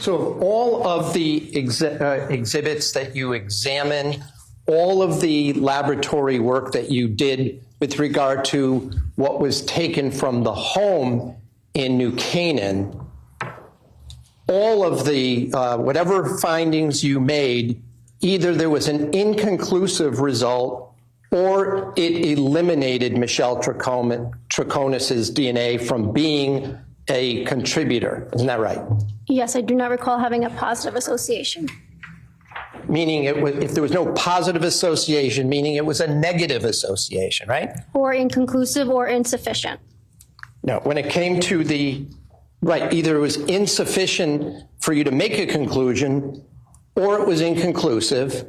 So all of the exhibits that you examined, all of the laboratory work that you did with regard to what was taken from the home in New Canaan, all of the, whatever findings you made, either there was an inconclusive result or it eliminated Michelle Troconis' DNA from being a contributor. Isn't that right? Yes, I do not recall having a positive association. Meaning it was, if there was no positive association, meaning it was a negative association, right? Or inconclusive or insufficient. No, when it came to the, right, either it was insufficient for you to make a conclusion, or it was inconclusive,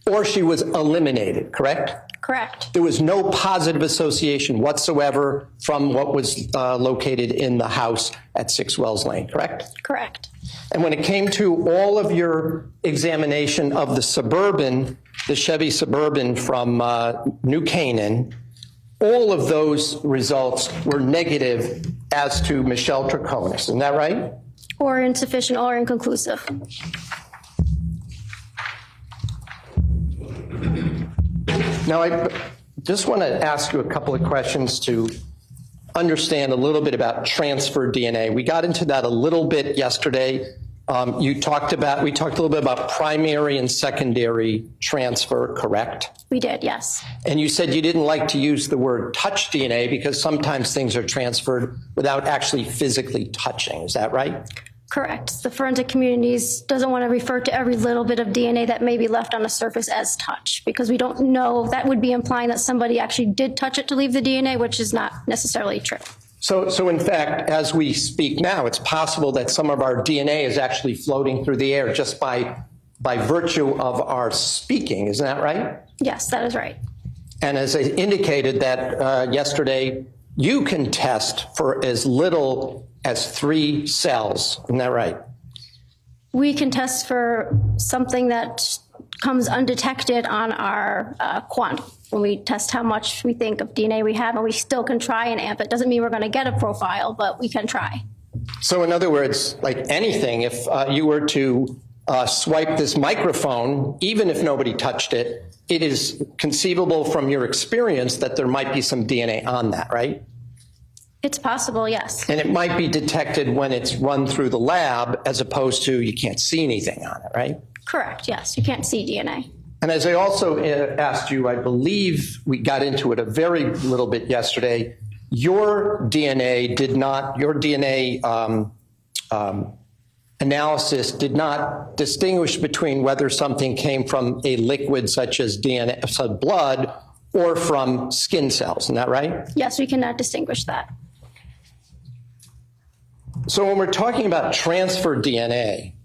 or she was eliminated, correct? Correct. There was no positive association whatsoever from what was located in the house at 6 Wells Lane, correct? Correct. And when it came to all of your examination of the Suburban, the Chevy Suburban from New Canaan, all of those results were negative as to Michelle Troconis. Isn't that right? Or insufficient or inconclusive. Now, I just want to ask you a couple of questions to understand a little bit about transfer DNA. We got into that a little bit yesterday. We talked a little bit about primary and secondary transfer, correct? We did, yes. And you said you didn't like to use the word touch DNA because sometimes things are transferred without actually physically touching. Is that right? Correct. The forensic communities doesn't want to refer to every little bit of DNA that may be left on the surface as touch, because we don't know, that would be implying that somebody actually did touch it to leave the DNA, which is not necessarily true. So in fact, as we speak now, it's possible that some of our DNA is actually floating through the air just by virtue of our speaking. Isn't that right? Yes, that is right. And as I indicated that yesterday, you can test for as little as 3 cells. Isn't that right? We can test for something that comes undetected on our quant. When we test how much we think of DNA we have, and we still can try and amp it. Doesn't mean we're going to get a profile, but we can try. So in other words, like anything, if you were to swipe this microphone, even if nobody touched it, it is conceivable from your experience that there might be some DNA on that, right? It's possible, yes. And it might be detected when it's run through the lab as opposed to you can't see anything on it, right? Correct, yes. You can't see DNA. And as I also asked you, I believe we got into it a very little bit yesterday, your DNA did not, your DNA analysis did not distinguish between whether something came from a liquid such as DNA, such blood, or from skin cells. Isn't that right? Yes, we cannot distinguish that. So when we're talking about transfer DNA,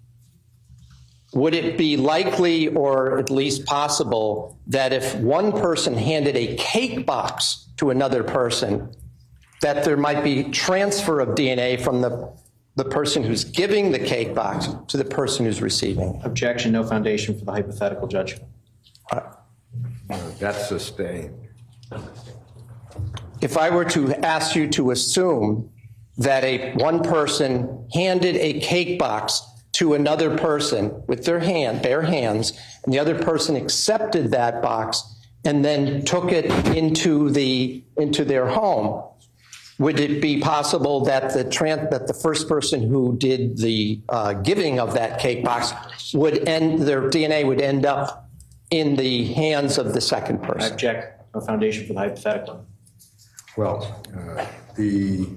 would it be likely or at least possible that if one person handed a cake box to another person, that there might be transfer of DNA from the person who's giving the cake box to the person who's receiving? Objection, no foundation for the hypothetical, Judge. That's sustained. If I were to ask you to assume that one person handed a cake box to another person with their bare hands, and the other person accepted that box and then took it into their home, would it be possible that the first person who did the giving of that cake box their DNA would end up in the hands of the second person? I object, no foundation for the hypothetical. Well, the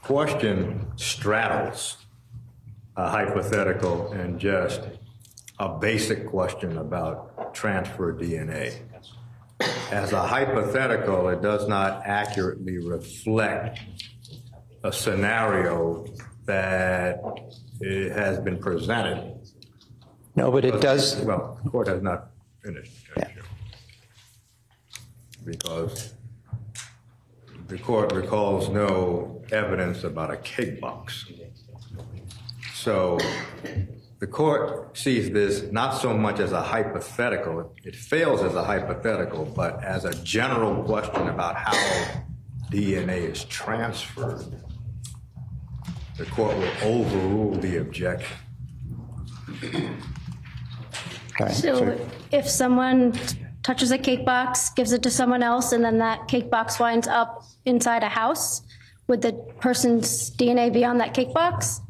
question straddles a hypothetical and just a basic question about transfer DNA. As a hypothetical, it does not accurately reflect a scenario that has been presented. No, but it does. Well, the court has not finished. Yeah. Because the court recalls no evidence about a cake box. So the court sees this not so much as a hypothetical, it fails as a hypothetical, but as a general question about how DNA is transferred. the court will overrule the objection. All right. So if someone touches a cake box, gives it to someone else, and then that cake box winds up inside a house, would the person's DNA be on that cake box?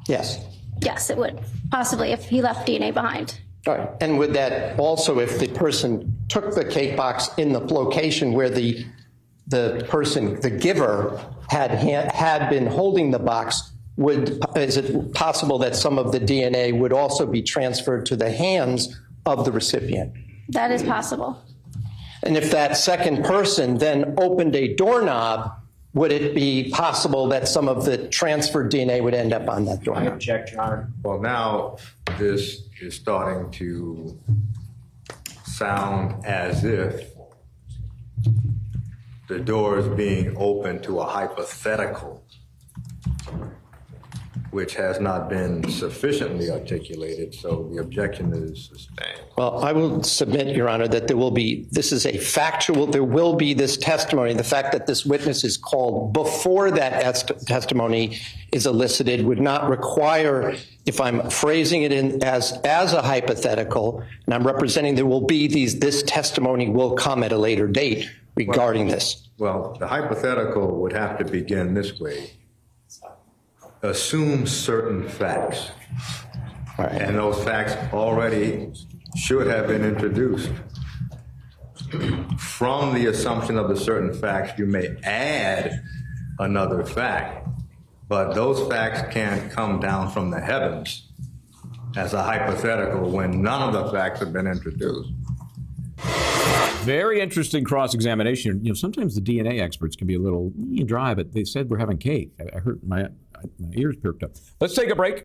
Yes. Yes, it would, possibly, if he left DNA behind. All right. And would that also, if the person took the cake box in the location where the person, the giver, had been holding the box, is it possible that some of the DNA would also be transferred to the hands of the recipient? That is possible. And if that second person then opened a doorknob, would it be possible that some of the transferred DNA would end up on that I doorknob? object, Your Honor. Well, now this is starting to sound as if the door is being opened to a hypothetical, which has not been sufficiently articulated, so the objection is sustained. Well, I will submit, Your Honor, that there will be this testimony. The fact that this witness is called before that testimony is elicited would not require, if I'm phrasing it in as a hypothetical, and I'm representing there will be this testimony will come at a later date regarding this. Well, the hypothetical would have to begin this way. Assume certain facts, All right. and those facts already should have been introduced. From the assumption of the certain facts, you may add another fact, but those facts can't come down from the heavens as a hypothetical when none of the facts have been introduced. Very interesting cross-examination. You know, sometimes the DNA experts can be a little dry, but they said we're having cake. I heard my ears perked up. Let's take a break.